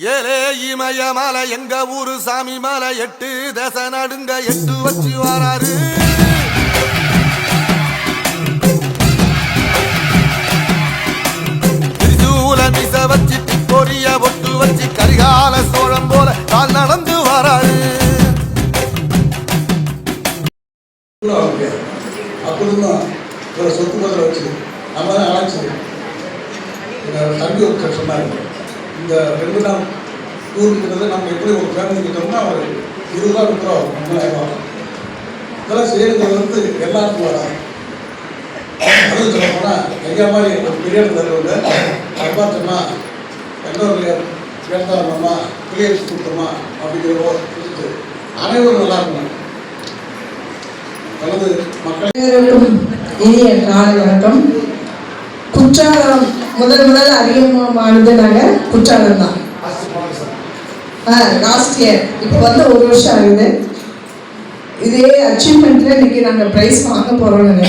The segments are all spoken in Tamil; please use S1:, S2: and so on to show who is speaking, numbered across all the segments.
S1: ஏலே இமய மலை எங்க ஊரு சாமி மலை 8 தேச நடுங்க 8 வச்சு வராரு. திருச்சூல மிச வச்சு பொரிய பொட்டு வச்சு கரிகால சோழம் போல கால் நடந்து வராரு.
S2: அப்படிதான் ஒரு சொத்து பத்திரம் வச்சு நம்ம தான் அழைச்சது. தம்பி ஒருத்தர் சொன்னார், இந்த 2 நாள் டூருங்கிறது நம்ம எப்படி ஒரு ஃபேமிலி கிட்டோம்னா ஒரு 20 ரூபா விட்டுறோம், 3000 ரூபா இதெல்லாம் செய்யறது வந்து எல்லாருக்கும் வராது. அதுவும் சொல்ல போனால் ஐயா மாதிரி ஒரு பிரியாணி தருவாங்க. அது பார்த்தோம்னா இன்னொரு கேட்டாருமா கிளியர்ஸ் கொடுத்தோமா அப்படிங்கிற அனைவரும் நல்லா இருக்கணும். அல்லது மக்களுக்கும்
S3: இனிய காலை வணக்கம். குற்றாலம் முதல் அறிமுகமானது நாங்கள் குற்றாலம் தான். லாஸ்ட் இயர் இப்போ வந்து 1 வருஷம் ஆகுது. இதே அச்சீவ்மெண்ட்ல இன்னைக்கு நாங்கள் ப்ரைஸ் வாங்க போறோம்.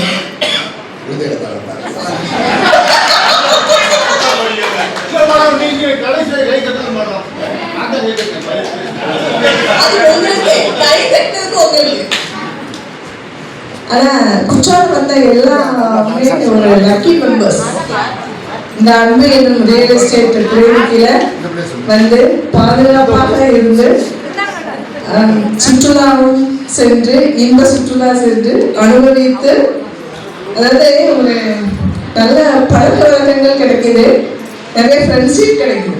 S3: ஆனால் குற்றாலம் வந்த எல்லாமே ஒரு லக்கி மெம்பர்ஸ். இந்த அன்பு என்னும் ரியல் எஸ்டேட் கிளினிக்கில் வந்து பாதுகாப்பாக இருந்து சுற்றுலாவும் சென்று இன்ப சுற்றுலா சென்று அனுபவித்து, அதாவது ஒரு நல்ல பழக்க வழக்கங்கள் கிடைக்குது, நிறைய ஃப்ரெண்ட்ஷிப் கிடைக்குது.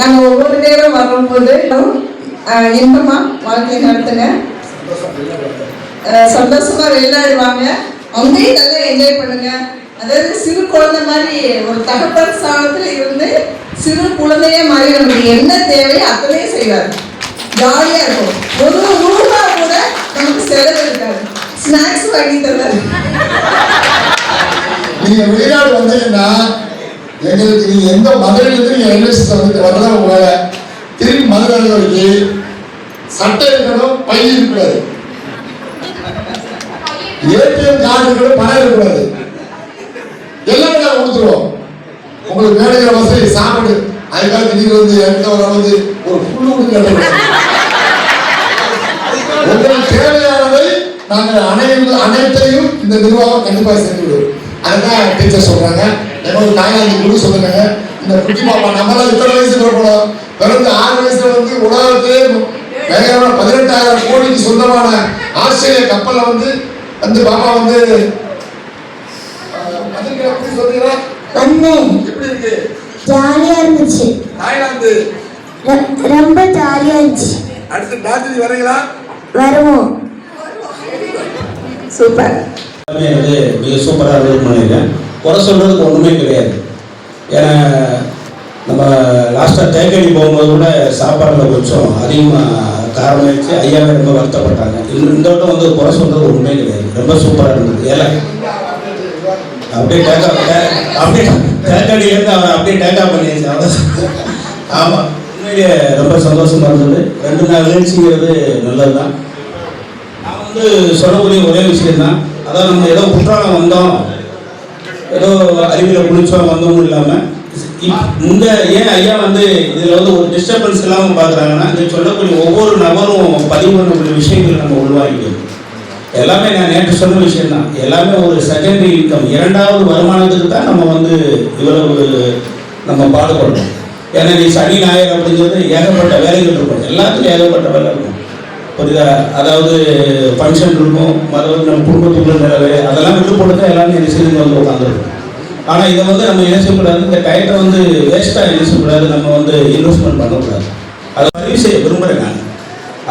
S3: நாங்கள் ஒவ்வொரு நேரம் வரும்போது இன்பமா வாழ்க்கை நடத்துங்க, சந்தோஷமா விளையாடுவாங்க, அவங்களையும் நல்லா என்ஜாய் பண்ணுங்க. அதாவது சிறு குழந்தை மாதிரி ஒரு தகப்பன் ஸ்தானத்துல இருந்து சிறு குழந்தைய மாதிரி நமக்கு என்ன தேவையோ அத்தனையும் செய்வார். ஜாலியா இருக்கும். ஒரு ரூபா கூட நமக்கு செலவு இருக்காது. ஸ்நாக்ஸ் வாங்கி தருவாரு.
S2: நீங்க வெளிநாடு வந்தீங்கன்னா எங்களுக்கு நீங்க எந்த மதுரையிலிருந்து நீங்க யூனிவர்சிட்டி வந்துட்டு வரதா உங்களால திரும்பி மதுரை வரைக்கும் சட்டை இருக்கணும், பை இருக்கக்கூடாது, ஏடிஎம் கார்டு இருக்கணும், பணம் இருக்கக்கூடாது, எல்லாமே நாங்கள் கொடுத்துருவோம். உங்களுக்கு வேணுங்கிற வசதி சாப்பாடு அதுக்காக நீங்க வந்து எந்த வந்து ஒரு புல்லு கொடுக்க உங்களுக்கு தேவையானதை நாங்கள் அனைத்தையும் இந்த நிர்வாகம் கண்டிப்பாக செஞ்சு விடுவோம். அதுதான் டீச்சர் சொல்றாங்க. ஒரு தாய்லாந்து குழு சொல்றாங்க, இந்த குட்டி பாப்பா நம்மளாம் இத்தனை வயசுல போனோம், பிறந்து 6 வயசுல வந்து உலகத்திலே 18,000 கோடிக்கு சொந்தமான ஆஸ்திரேலிய கப்பல்ல வந்து பாப்பா வந்து எப்படி இருக்கு?
S4: ஜாலியா இருந்துச்சு.
S2: தாய்லாந்து
S4: ரொம்ப ஜாலியா இருந்துச்சு.
S2: அடுத்து டார்ஜிலிங் வரீங்களா?
S4: வருவோம்.
S3: சூப்பர்.
S5: மிக சூப்பராக இருக்குன்னு நினைக்கிறேன். குறை சொல்றதுக்கு ஒன்றுமே கிடையாது. ஏன்னா நம்ம லாஸ்ட்டாக தேக்கடி போகும்போது கூட சாப்பாடில் கொஞ்சம் அதிகமாக காரணம் வச்சு ஐயாவே ரொம்ப வருத்தப்பட்டாங்க. இந்த வட்டம் வந்து குறை சொல்றது ஒன்றுமே கிடையாது. ரொம்ப சூப்பராக இருந்தது. ஏன் அப்படியே தேக்கடி இருந்து அவரை அப்படியே டேக்கா பண்ணியாச்சு. அவ்வளோ ஆமாம், உண்மையிலேயே ரொம்ப சந்தோஷமாக இருந்தது. 2 நாள் நிகழ்ச்சிங்கிறது நல்லது தான். நான் வந்து சொல்லக்கூடிய ஒரே விஷயம்தான், அதாவது நம்ம ஏதோ குற்றாலம் வந்தோம், ஏதோ அருவியில் குளிச்சோம் வந்தோம்னு இல்லாமல் இந்த ஏன் ஐயா வந்து இதில் வந்து ஒரு டிஸ்டர்பன்ஸ் இல்லாமல் பார்க்குறாங்கன்னா, இங்கே சொல்லக்கூடிய ஒவ்வொரு நபரும் பதிவு பண்ணக்கூடிய விஷயங்கள் நம்ம உருவாக்கிக்கணும். எல்லாமே நான் நேற்று சொன்ன விஷயம்தான். எல்லாமே ஒரு செகண்டரி இன்கம், 2வது வருமானத்துக்கு தான் நம்ம வந்து இவ்வளவு நம்ம பாடுபடுறோம். ஏன்னா நீ சனி ஞாயிறு அப்படிங்கிறது ஏகப்பட்ட வேலைகள் இருக்கும், எல்லாத்துக்கும் ஏகப்பட்ட வேலை இருக்கும், புரியுதா? அதாவது ஃபங்க்ஷன் இருக்கும், மறுபடியும் நம்ம குடும்பத்துக்குள்ள நிறைவே அதெல்லாம் விட்டு போட்டு தான் எல்லாமே என்ன செய்து வந்து உட்காந்துருக்கும். ஆனால் இதை வந்து நம்ம என்ன செய்யக்கூடாது, இந்த டயத்தை வந்து வேஸ்ட்டாக என்ன செய்யக்கூடாது, நம்ம வந்து இன்வெஸ்ட்மெண்ட் பண்ணக்கூடாது. அதை பதிவு செய்ய விரும்புகிறேன் நான்.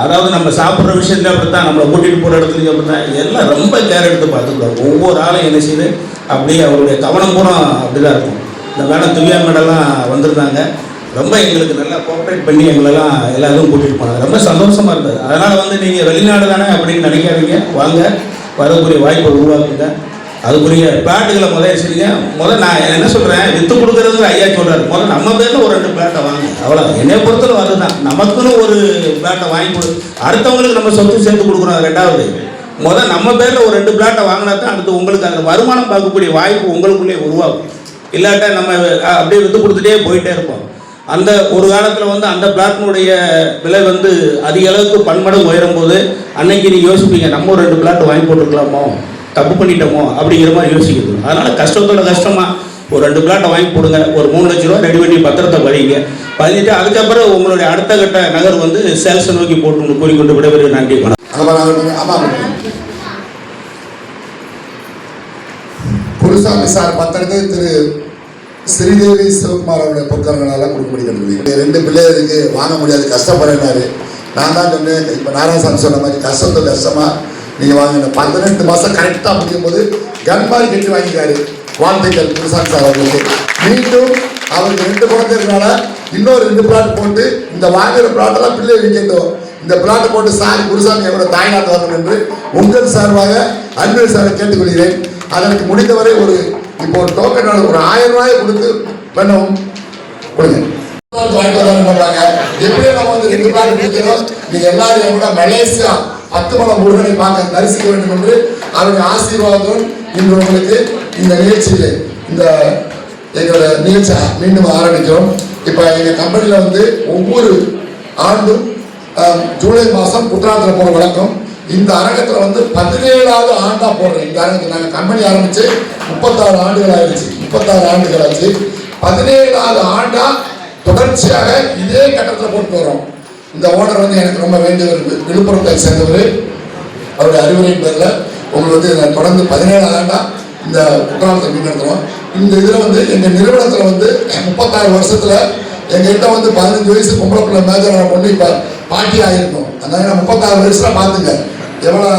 S5: அதாவது நம்ம சாப்பிட்ற விஷயத்துல அப்படி தான், நம்மளை கூட்டிகிட்டு போகிற இடத்துலையும் அப்படி தான், எல்லாம் ரொம்ப கேர் எடுத்து பார்த்துக்கூடாது. ஒவ்வொரு ஆளும் என்ன செய்யுது அப்படியே அவருடைய கவனம் பூரா அப்படி தான் இருக்கும். இந்த மேடம் திவ்யா மேடம்லாம் வந்திருந்தாங்க, ரொம்ப எங்களுக்கு நல்லா கோஆப்ரேட் பண்ணி எங்களெல்லாம் எல்லாரும் கூட்டிகிட்டு போனாங்க. ரொம்ப சந்தோஷமாக இருந்தது. அதனால் வந்து நீங்கள் வெளிநாடு தானே அப்படின்னு நினைக்காதீங்க, வாங்க, வரக்கூடிய வாய்ப்பை உருவாக்குங்க. அதுக்குரிய பிளாட்டுகளை செய்யுங்க. நான் என்ன சொல்கிறேன், விற்று கொடுக்குறது ஐயா சொல்கிறார், நம்ம பேரில் ஒரு 2 பிளாட்டை வாங்க, அவ்வளோ. என்னை பொறுத்தவரை அதுதான். நமக்குன்னு ஒரு பிளாட்டை வாங்கி கொடு, அடுத்தவங்களுக்கு நம்ம சொத்து சேர்த்து கொடுக்குறோம். 2வது நம்ம பேரில் ஒரு 2 பிளாட்டை வாங்கினா தான் அடுத்து உங்களுக்கு அந்த வருமானம் பார்க்கக்கூடிய வாய்ப்பு உங்களுக்குள்ளே உருவாகும். இல்லாட்டா நம்ம அப்படியே விற்று கொடுத்துட்டே போயிட்டே இருப்போம். அந்த ஒரு காலத்தில் வந்து அந்த பிளாட்டினுடைய விலை வந்து அதிக அளவுக்கு பன்மடங்கு உயரும் போது அன்னைக்கு நீ யோசிப்பீங்க, நம்ம ஒரு 2 பிளாட் வாங்கி போட்டுருக்கலாமோ, தப்பு பண்ணிட்டோமோ அப்படிங்கிற மாதிரி யோசிக்கிறது. அதனால் கஷ்டத்தோட கஷ்டமாக ஒரு 2 பிளாட்டை வாங்கி போடுங்க, ஒரு 3 லட்ச ரூபா ரெடி பண்ணி பத்திரத்தை பதிஞ்சிட்டு அதுக்கப்புறம் உங்களுடைய அடுத்த கட்ட நகர் வந்து சேல்ஸை நோக்கி போட்டு கூறிக்கொண்டு விடைபெறுவது. நன்றி, வணக்கம்.
S6: குருசாமி சார் பத்திரத்தை திரு ஸ்ரீதேவி சிவகுமார் அவருடைய பொருட்களெல்லாம் கொடுக்க முடியாது. 2 பிள்ளைகளுக்கு வாங்க முடியாது, கஷ்டப்படுறாரு. நான் தான் சொன்னேன், இப்போ நாராயணசாமி சொன்ன மாதிரி கஷ்டத்தை கஷ்டமாக நீங்கள் வாங்கின 18 மாதம் கரெக்டாக முடியும் போது கன் மாதிரி கட்டி வாங்கிக்காரு. வாழ்த்துக்கள் குருசாமி சார் அவர்களுக்கு. மீண்டும் அவருக்கு 2 குழந்தை இருக்கனால இன்னொரு 2 பிளாட் போட்டு இந்த வாங்குகிற பிளாட்டெல்லாம் பிள்ளை விற்கட்டும். இந்த பிளாட்டை போட்டு சார் குருசாமி அவரோட தாய்நாட்டு வரணும் என்று உங்கள் சார்பாக அன்பில் சாரை கேட்டுக்கொள்கிறேன். அதற்கு முடிந்தவரை இப்போ ஒரு டோக்கன் ஒரு 1000 ரூபாயை கொடுத்து பண்ணுவோம் கொடுங்க. எப்படியே நம்ம வந்து 2 பிளாட் கொடுக்கிறோம். நீங்க எல்லாரும் கூட மலேசியா 10 மலை முருகனை பார்க்க தரிசிக்க வேண்டும் என்று அவருடைய ஆசீர்வாதம் இன்று உங்களுக்கு இந்த நிகழ்ச்சியில் இந்த எங்களோட நிகழ்ச்சி மீண்டும் ஆரம்பிக்கிறோம். இப்போ எங்கள் கம்பெனியில் வந்து ஒவ்வொரு ஆண்டும் ஜூலை மாதம் குற்றாலத்தில் போகிற வழக்கம். இந்த அரங்கத்தில் வந்து 17வது ஆண்டாக போடுறோம். இந்த அரங்கத்தில் நாங்கள் கம்பெனி ஆரம்பித்து 36 ஆண்டுகள் ஆயிடுச்சு. 36 ஆண்டுகள் ஆச்சு. 17வது ஆண்டாக தொடர்ச்சியாக இதே கட்டத்தில் போட்டு வரோம். இந்த ஓனர் வந்து எனக்கு ரொம்ப வேண்டியவர், விழுப்புரத்தை சேர்ந்தவர். அவருடைய அறிவுரையின் பேரில் உங்களுக்கு வந்து தொடர்ந்து 17வது ஆண்டாக இந்த குற்றாலத்தை மீண்டெடுத்துறோம். இந்த இதில் வந்து எங்கள் நிறுவனத்தில் வந்து 36 வருஷத்தில் எங்கள்கிட்ட வந்து 15 வயசு பொம்பளை பிள்ளை மேஜரான பொண்ணு இப்போ பாட்டி ஆகிருக்கும். அதனால 36 வயசுல பார்த்துங்க எவ்வளோ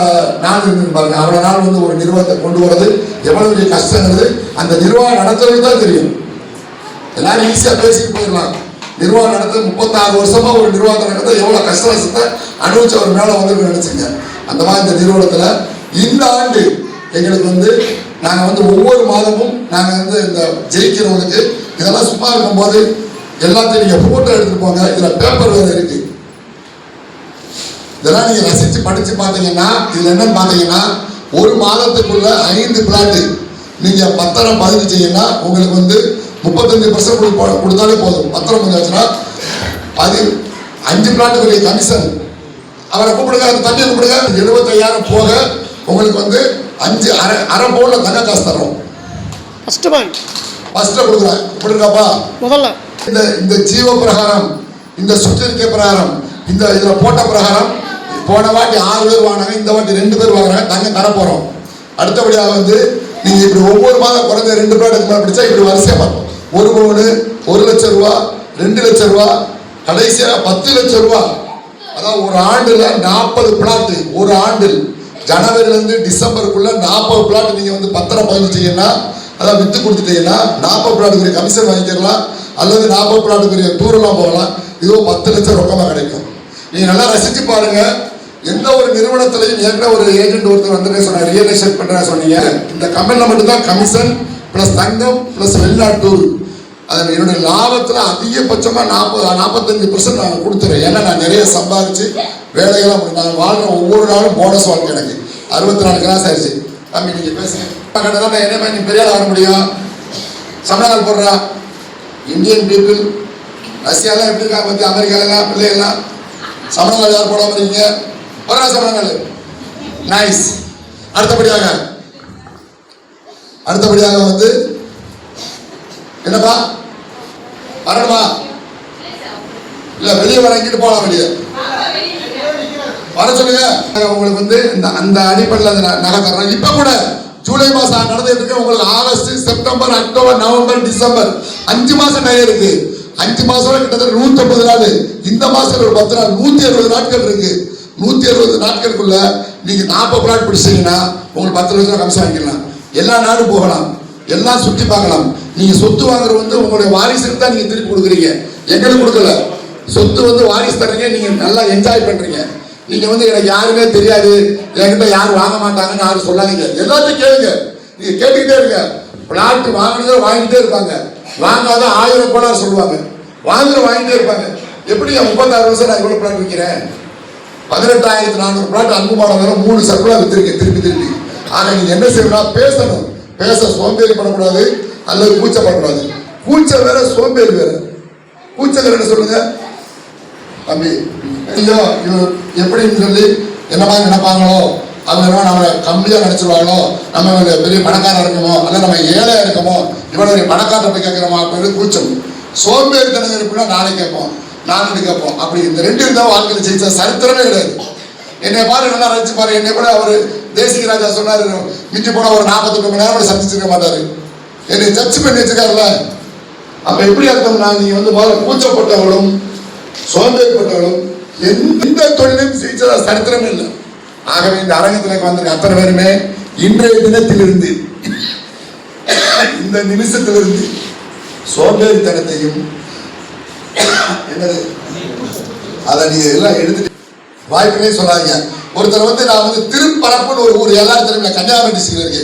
S6: நாள் இருந்துன்னு பாருங்க. அவ்வளோ நாள் வந்து ஒரு நிறுவனத்தை கொண்டு வரது எவ்வளோ பெரிய கஷ்டங்கிறது அந்த நிர்வாகம் நடத்துறதுக்கு தான் தெரியும். எல்லாரும் ஈஸியாக பேசிட்டு போயிடலாம். நிர்வாகம் நடத்த 36 வருஷமா ஒரு நிர்வாகத்தை நடத்த எவ்வளோ கஷ்டத்தை அனுபவிச்சு அவர் மேலே வந்து நினைச்சுங்க. அந்த மாதிரி இந்த நிறுவனத்தில் இந்த ஆண்டு எங்களுக்கு வந்து நாங்கள் வந்து ஒவ்வொரு மாதமும் நாங்கள் வந்து இந்த ஜெயிக்கிறவங்களுக்கு இதெல்லாம் சும்மா இருக்கும்போது எல்லாத்தையும் நீங்கள் ஃபோட்டோ எடுத்துட்டு போங்க. இதில் பேப்பர் வேறு இருக்கு. இதெல்லாம் நீங்கள் ரசித்து படித்து பார்த்தீங்கன்னா இதில் என்னன்னு பார்த்தீங்கன்னா ஒரு மாதத்துக்குள்ள 5 பிளாட்டு நீங்கள் பத்திரம் பதிவு செய்யணும்னா உங்களுக்கு வந்து 35% கொடுத்தாலே போதும். பத்திரம் பதிவாச்சுன்னா அது 5 பிளாட்டுக்குரிய கமிஷன். அவரை கூப்பிடுங்க, அந்த தம்பியை கூப்பிடுங்க. 75,000 போக உங்களுக்கு வந்து 5 அரை பவுனில் தங்க காசு தரோம். ஃபஸ்ட்டு கொடுக்குறேன். கொடுங்கப்பா முதல்ல இந்த ஜீவ பிரகாரம், இந்த சுற்றறிக்கை பிரகாரம், இந்த இதில் போட்ட பிரகாரம் போன வாட்டி 6 பேர் வாங்கினாங்க, இந்த வாட்டி 2 பேர் வாங்குறாங்க. தங்க தர போகிறோம். அடுத்தபடியாக வந்து நீங்கள் இப்படி ஒவ்வொரு மாதம் குறைஞ்ச 2 பிளாட் மேலே பிடிச்சா இப்படி வரிசையாக பார்ப்போம். 1 பவுனு 1 லட்சம் ரூபா, 2 லட்சம் ரூபா, கடைசியாக 10 லட்சம் ரூபா. அதாவது ஒரு ஆண்டில் 40 பிளாட்டு. ஒரு ஆண்டில் ஜனவரிலேருந்து டிசம்பருக்குள்ள 40 பிளாட் நீங்கள் வந்து பத்திரம் பதிவு செய்யணும்னா, அதான் வித்து கொடுத்துட்டீங்கன்னா 40 பிளாட்டுக்குரிய கமிஷன் வாங்கிக்கலாம். அல்லது 40 பிளாட்டுக்குரிய டூரெல்லாம் போகலாம். இதோ 10 லட்சம் ரொக்கமாக கிடைக்கும். நீங்கள் நல்லா ரசித்து பாருங்க. எந்த ஒரு நிறுவனத்திலையும் ஏற்கனவே ஒரு ஏஜென்ட் ஒருத்தர் வந்து சொன்னார், ரியல் எஸ்டேட் பண்ணுற சொன்னீங்க. இந்த கம்பெனியில் மட்டும்தான் கமிஷன் ப்ளஸ் தங்கம் ப்ளஸ் வெளிநாட்டு டூர். அது என்னுடைய லாபத்தில் அதிகபட்சமாக 45% நான் கொடுத்துறேன். ஏன்னா நான் நிறைய சம்பாதிச்சு வேலைகள்லாம் நான் வாழ்கிற ஒவ்வொரு நாளும் போனஸ் வாழ்க்கை. எனக்கு 64 கிளாஸ் ஆயிடுச்சு. தம்பி நீங்கள் பேசுங்க. என்ன மாதிரி நீ பெரிய ஆக முடியும்? சம்பளங்கள் போடுறா. இந்தியன் பீப்புள் ரஷ்யாலாம் எப்படி இருக்காங்க பற்றி, அமெரிக்காலாம் பிள்ளைகள்லாம் சம்பளங்கள் யார் போடாமல் இருக்கீங்க? போடுறா சம்பளங்கள். நைஸ். அடுத்தபடியாக வந்து என்னப்பா வரணுமா? இல்லை வெளியே வர இங்கிட்டு போகலாம். வெளியே வர சொல்லுங்க. உங்களுக்கு வந்து அந்த அடிப்படையில் நகை தர்றோம். இப்போ கூட ஜூலை மாதம் நடந்துட்டு இருக்கு. உங்களுக்கு August, September, October, November, December 5 மாதம் நகை இருக்கு. 5 மாதம் கிட்டத்தட்ட 150 நாள். இந்த மாதம் ஒரு 10 நாள், 170 நாட்கள் இருக்கு. 170 நாட்களுக்குள்ள நீங்க 40 பிளாட் பிடிச்சீங்கன்னா உங்களுக்கு 10 லட்சம் கமிஷன் வாங்கிக்கலாம். எல்லா நாடும் போகலாம், எல்லாம் சுற்றி பார்க்கலாம். நீங்க சொத்து வாங்குறது வந்து உங்களுடைய வாரிசுக்கு தான் நீங்க திருப்பி கொடுக்குறீங்க, எங்களுக்கு கொடுக்கல. சொத்து வந்து வாரிசு தர்றீங்க, நீங்க நல்லா என்ஜாய் பண்றீங்க. நீங்க வந்து எனக்கு யாருமே தெரியாது, என்கிட்ட யாரும் வாங்க மாட்டாங்கன்னு யாரும் சொல்லாதீங்க. எல்லாத்தையும் கேளுங்க, நீங்க கேட்டுக்கிட்டே இருங்க. பிளாட் வாங்கினதை வாங்கிட்டே இருப்பாங்க, வாங்காத 1000 கோளாறு சொல்லுவாங்க, வாங்குற வாங்கிட்டே இருப்பாங்க. எப்படி 36 வருஷம் நான் இவ்வளவு பிளாட் விற்கிறேன்? 18,400 பிளாட் அன்புமானவரை 3 சர்க்குலா வித்திருக்கேன் திருப்பி. ஆனா நீங்க என்ன செய்யணும்? பேசணும். பேச சோம்பேறி பண்ணக்கூடாது அல்லது கூச்சப்படக்கூடாது. கூச்சல் வேற, சோம்பேறி வேற. கூச்சங்கள் என்ன சொல்லுங்க தம்பி, ஐயோ இவர் எப்படின்னு சொல்லி என்ன மாதிரி நினைப்பாங்களோ, அவங்க என்ன நம்ம கம்மியா நினைச்சிருவாங்களோ, நம்ம பெரிய பணக்காரா இருக்கமோ அல்ல நம்ம ஏழையா இருக்கமோ, இவ்வளவு பணக்காரரை போய் கேட்கிறோமா அப்படின்னு கூச்சம். சோம்பேறித்தனம் இருப்புனா நாளைக்கு கேட்போம், நாளைக்கு கேட்போம். அப்படி இந்த ரெண்டு இருந்தால் வாழ்க்கையில் ஜெயிச்ச சரித்திரமே கிடையாது. என்னை பாரு நல்லா ரசிச்சு பாரு. என்னை கூட அவர் தேசிக ராஜா சொன்னாரு, மிஞ்சி போன ஒரு 48 மணி நேரம் கூட சந்திச்சிருக்க மாட்டாரு. என்னை ஜட்ஜ் பண்ணி வச்சிருக்காருல. அப்ப எப்படி அர்த்தம்னா, நீங்க வந்து கூச்சப்பட்டவளும் சோம்பேறிப்பட்டவளும் எந்த தொழிலையும் ஜெயிச்சதா சரித்திரமே இல்லை. ஆகவே இந்த அரங்கத்தில் வந்திருக்க அத்தனை பேருமே இன்றைய தினத்திலிருந்து இந்த நிமிஷத்திலிருந்து சோம்பேறித்தனத்தையும் என்னது அதை நீங்க எல்லாம் எடுத்துட்டு வாய்ப்புனே சொல்லாதீங்க. ஒருத்தர் வந்து நான் வந்து திருப்பரப்புன்னு ஒரு ஊர் எல்லாரும் தெரியுமா, கன்னியாகுமரி டிஸ்ட்ரிக்ட்ல இருக்கு.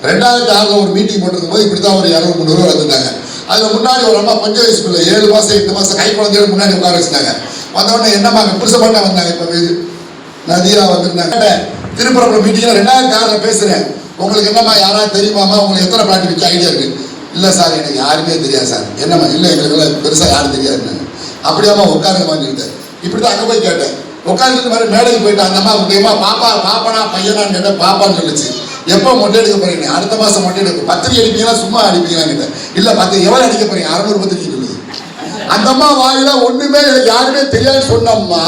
S6: 2006 ஒரு மீட்டிங் போட்டிருக்கும் போது இப்படிதான் ஒரு 200-300 ரூபா வந்துட்டாங்க. அதுல முன்னாடி ஒரு அம்மா கொஞ்சம் வயசு பிள்ளை 7 மாசம் 8 மாசம் கை குழந்தையோட முன்னாடி உட்கார வச்சுட்டாங்க. வந்தவொடனே என்னம்மா புருஷ பண்ண வந்தாங்க. இப்ப நதியா வந்திருந்தாங்க. திருப்பரப்புல மீட்டிங்ல 2006 பேசுறேன். உங்களுக்கு என்னம்மா யாராவது தெரியுமாமா, உங்களுக்கு எத்தனை பிளாட் விற்க ஐடியா இருக்கு? இல்ல சார் எனக்கு யாருமே தெரியாது சார். என்னம்மா இல்லை எங்களுக்கு பெருசா யாரும் தெரியாது. அப்படியாம்மா உட்காருங்கம்மா சொல்லிட்டேன். இப்படிதான் அங்க போய் கேட்டேன். உட்காந்துட்டு மாதிரி மேடைக்கு போயிட்டு அந்த அம்மா முக்கியமா பாப்பானா பையனான்னு கேட்டேன். பாப்பான்னு சொல்லிச்சு. எப்போ மொட்டை எடுக்க போறீங்க? அடுத்த மாசம் மொட்டை எடுக்க. பத்திரிகை அடிப்பீங்களா சும்மா அடிப்பீங்களா கேட்டேன். இல்ல எவ்வளவு அடிக்க போறீங்க? 600 பத்திரிகை சொல்லுது. அந்த அம்மா வாயில ஒண்ணுமே எனக்கு யாருமே தெரியாது சொன்னம்மா.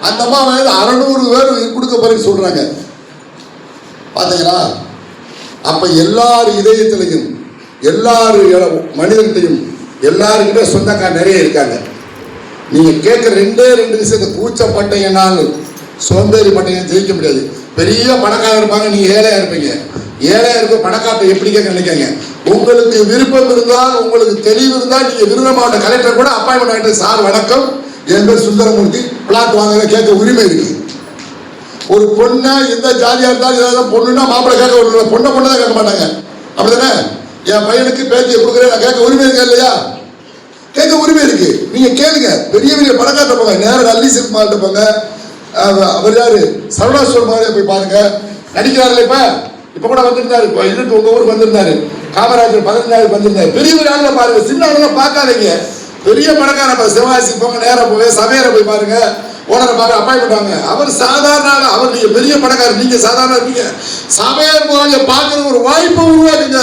S6: அந்த அம்மா வாயில 600 பேர் கொடுக்க போறேன்னு சொல்றாங்க. பாத்தீங்களா? அப்ப எல்லார் இதயத்திலையும் எல்லாரு மனிதர்கிட்டையும் எல்லாருக்கிட்ட சொந்தக்கார நிறைய இருக்காங்க. நீங்க கேட்க 2 விஷயத்தை கூச்சப்பட்டீங்கன்னாலும் சோம்பேறி பட்டீங்க ஜெயிக்க முடியாது. பெரிய பணக்காரர் இருப்பாங்க, நீங்க ஏழையா இருப்பீங்க. ஏழையா இருக்க பணக்காரத்தை எப்படி கேட்க நினைக்காங்க. உங்களுக்கு விருப்பம் இருந்தால், உங்களுக்கு தெளிவு இருந்தால், நீங்க விருதுநகர் மாவட்ட கலெக்டர் கூட அப்பாயின்மெண்ட் ஆகிட்டு, சார் வணக்கம், என் பேர் சுந்தரமூர்த்தி, பிளாட் வாங்க கேட்க உரிமை இருக்கு. ஒரு பொண்ணை எந்த ஜாலியா இருந்தாலும் ஏதாவது பொண்ணுன்னா மாப்பிள்ளை கேட்க ஒரு பொண்ணை தான் கேட்க மாட்டாங்க. அப்படிதானே? என் பையனுக்கு பேத்தியை கொடுக்குறேன் நான் கேட்க உரிமை இருக்கா இல்லையா? கேட்க உரிமை இருக்கு. நீங்க கேளுங்க. பெரிய பெரிய பணக்காரத்தை போங்க, நேரம் அல்லி சில்க் மார்ட்ட போங்க. அவர் யாரு, சரவணாஸ்வரர் மாதிரி போய் பாருங்க. நடிக்கிறார்கள். இப்ப கூட வந்திருந்தாரு, இதுக்கு உங்க ஊருக்கு வந்திருந்தாரு. காமராஜர் 15 வந்திருந்தாரு. பெரிய பெரிய ஆளுங்க பாருங்க, சின்ன ஆளுங்க பார்க்காதீங்க. பெரிய பணக்கார சிவகாசி போங்க, நேரம் போய் சமையரை போய் பாருங்க, ஓனரை பாருங்க, அப்பாயின்மெண்ட் வாங்க. அவர் சாதாரண ஆள், அவர் நீங்க பெரிய பணக்காரர், நீங்க சாதாரண இருக்கீங்க. சமையல் முதலாளியை பார்க்கறது ஒரு வாய்ப்பை உருவாக்குங்க.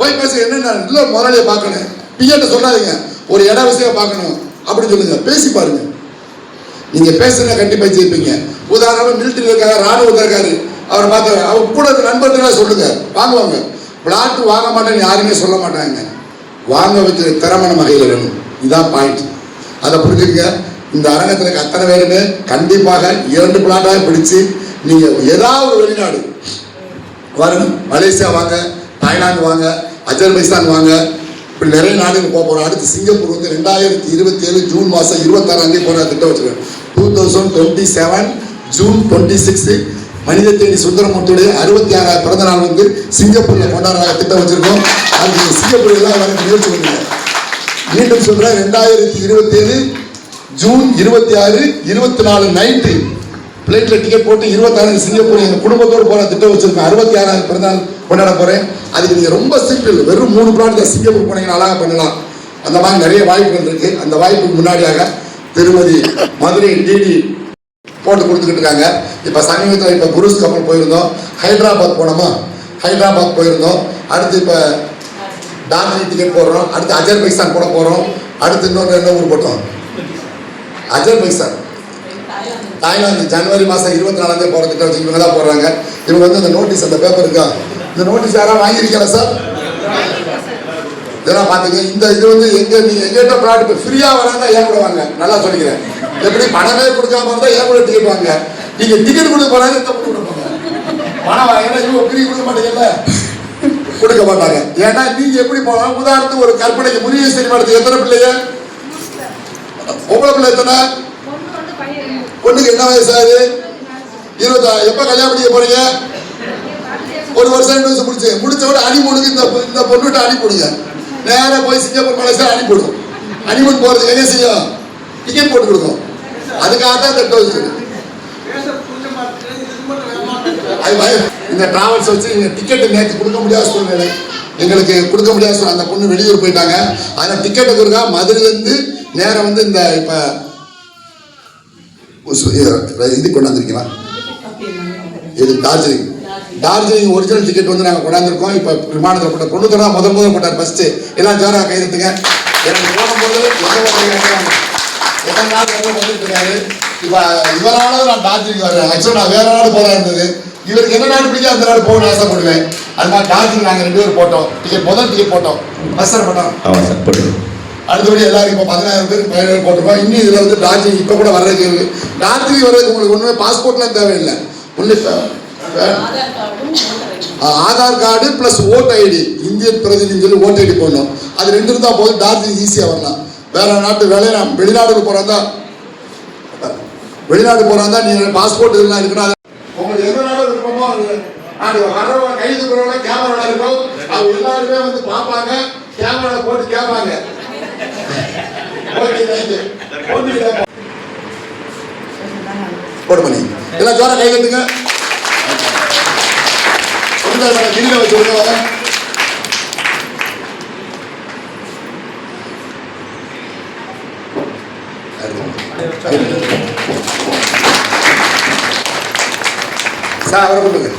S6: போய் பேச என்னென்ன இல்ல முதலாளியை பார்க்கணும், பிஜேட்ட சொல்லாதீங்க, ஒரு இட விஷயம் பார்க்கணும் அப்படின்னு சொல்லுங்க. பேசி பாருங்க. நீங்க பேசுங்க, கண்டிப்பா ஜெயிப்பீங்க. உதாரணமா மிலிட்டரி இருக்காரு, ராணுவத்தில் இருக்காரு, அவர் பார்த்தாரு, அவர் கூட நண்பர்களா சொல்லுங்க, வாங்குவாங்க. பிளாட் வாங்க மாட்டேன்னு யாருமே சொல்ல மாட்டாங்க. வாங்க வைக்கிற திறமை நம்ம கையில் வேணும். இதுதான் பாயிண்ட். அதை புரிஞ்சுக்க. இந்த அரங்கத்தில் அத்தனை பேருமே கண்டிப்பாக 2 பிளாட்டாக பிடிச்சு நீங்க ஏதாவது ஒரு வெளிநாடு வாங்க, மலேசியா வாங்க, தாய்லாந்து வாங்க, அஜர்பைஸ்தான் வாங்க, இப்படி நிறைய நாடுகள் போக போறோம். அடுத்து சிங்கப்பூர் வந்து 2027 ஜூன் மாசம் 26 போன திட்டம் வச்சிருக்கோம். 2027 ஜூன் 26 மனித தேடி சுந்தரமூர்த்தியுடைய 66வது பிறந்த நாள் வந்து சிங்கப்பூர்ல கொண்டாடுற திட்டம் வச்சிருக்கோம். அதுக்கு சிங்கப்பூர் எல்லாம் வர முயற்சி பண்ணுங்க. மீண்டும் சொல்றேன், 2027 ஜூன் 26 24 நைட்டு பிளைட்ல டிக்கெட் போட்டு 26 சிங்கப்பூர் எங்க குடும்பத்தோடு போற திட்டம் வச்சிருக்கோம். 66வது பிறந்த நாள் கொண்டாட போறேன். அதுக்கு நீங்க ரொம்ப சிம்பிள், வெறும் 3 பிளாட் தான் சிங்கப்பூர் போனீங்கன்னா அழகா பண்ணலாம். அந்த மாதிரி நிறைய வாய்ப்புகள் இருக்கு. அந்த வாய்ப்புக்கு முன்னாடியாக திருமதி மதுரை டிடி போட்டு கொடுத்துக்கிட்டு இருக்காங்க. இப்ப சமீபத்தில் இப்ப குருஸ் கப்பல் போயிருந்தோம், ஹைதராபாத் போனோமா, ஹைதராபாத் போயிருந்தோம். அடுத்து இப்ப டார்ஜிலிங் டிக்கெட் போடுறோம். அடுத்து அஜர்பைஸ்தான் போட போறோம். அடுத்து இன்னொரு என்ன ஊர் போட்டோம், அஜர்பைஸ்தான், தாய்லாந்து ஜனவரி மாசம் 24 போற திட்டம் வச்சு இவங்க தான் போடுறாங்க. இவங்க வந்து அந்த நோட்டீஸ், அந்த பேப்பர் இருக்கா, இந்த நோட்டீஸ் யாராவது வாங்கியிருக்கீங்களா சார்? இதெல்லாம் பாத்துங்க. இந்த இது வந்து எங்க நீங்க எங்கிட்ட ப்ராடக்ட் ஃப்ரீயா வராங்க, ஏன் கூட வாங்க. நல்லா சொல்லிக்கிறேன். எப்படி பணமே கொடுக்காம இருந்தா ஏன் கூட டிக்கெட் வாங்க. நீங்க டிக்கெட் கொடுக்க போறாங்க, தப்பு கொடுப்பாங்க. பணம் வாங்க, இவங்க ஃப்ரீ கொடுக்க மாட்டீங்கல்ல, கொடுக்க மாட்டாங்க. ஏன்னா நீங்க எப்படி போகலாம். உதாரணத்துக்கு ஒரு கற்பனைக்கு முருகேஸ்வரி மாடத்துக்கு எத்தனை பிள்ளைங்க, பொம்பளை பிள்ளை எத்தனை, பொண்ணுக்கு என்ன வயசாகுது, 26. எப்ப கல்யாணம் பண்ணிக்க போறீங்க? 1 வருஷம் 2 வருஷம் முடிச்ச விட அனிமூனுக்கு இந்த பொண்ணுகிட்ட அனுப்பிடுங்க. நேராக போய் சிங்கப்பூர் மலேசியா அனுப்பிவிடும். அனிமூன் போறதுக்கு என்ன செய்யும், டிக்கெட் போட்டு கொடுக்கும். அதுக்காக தான் திட்டம் வச்சிருக்கு. இந்த டிராவல்ஸ் வச்சு டிக்கெட்டு நேற்று கொடுக்க முடியாத சூழ்நிலை, எங்களுக்கு கொடுக்க முடியாத சூழ்நிலை. அந்த பொண்ணு வெளியூர் போயிட்டாங்க. அதில் டிக்கெட்டு கொடுக்க மதுரையிலேருந்து நேரம் வந்து இந்த இப்போ இது கொண்டாந்துருக்கீங்களா? இது டார்ஜிலிங் ஒரிஜினல் டிக்கெட் வந்து நாங்கள் கொண்டாந்துருக்கோம். இப்போ விமானத்தில் போட்ட பொண்ணு தான் முதல் போட்டார் ஃபஸ்ட்டு. எல்லாம் ஜோராக கைதுட்டுங்க. எனக்கு போகும்போது எத்தனை நாள் வந்துட்டு இருக்காரு. இப்போ இவரால் நான் டார்ஜிலிங் வர்றேன். ஆக்சுவலாக நான் வேற நாடு போகிறா இருந்தது. இவருக்கு என்ன நாடு பிடிக்கும் அந்த நாடு போகணும்னு ஆசைப்படுவேன். அது மாதிரி டார்ஜிலிங் நாங்கள் 2 பேரும் போட்டோம். முதல் டிக்கெட் போட்டோம். ஃபஸ்ட் சார் போட்டோம்.
S5: ஆமாம் சார் போட்டு.
S6: அடுத்தபடி எல்லாரும் இப்போ 15000 பேர் 17,000 போட்டிருக்கோம். இன்னும் இதில் வந்து டார்ஜிலிங் இப்போ கூட வர்றதுக்கு டார்ஜிலிங் வர்றதுக்கு உங்களுக்கு ஒன்றுமே பாஸ்போர்ட்லாம் தேவையில்லை. ஒன்லி ஆதார் கார்டு ப்ளஸ் ஓட் ஐடி, இந்திய பிரதிநிதின்னு சொல்லி ஓட் ஐடி போடணும். அது 2 இருந்தால் போதும், டார்ஜிலிங் ஈஸியாக வரலாம். வேற நாட்டு வெளிநாடுக்கு போகிறதா நீங்கள் பாஸ்போர்ட் இதெல்லாம் இருக்கணும். உங்களுக்கு எந்த நாடு விருப்பமோ அது வரவங்க கைது போகிறவங்க கேமரா இருக்கும். அவங்க எல்லாருமே வந்து பார்ப்பாங்க, கேமரா போட்டு கேட்பாங்க. போட்டு பண்ணி எல்லாம் ஜோரா கை கட்டுங்க. கிரியில வச்சு விடுங்க. சார் அவரை கொடுங்க.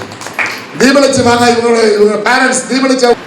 S6: தீபலட்சுமி வாங்க. இவங்க பேரண்ட்ஸ் தீபலட்சுமி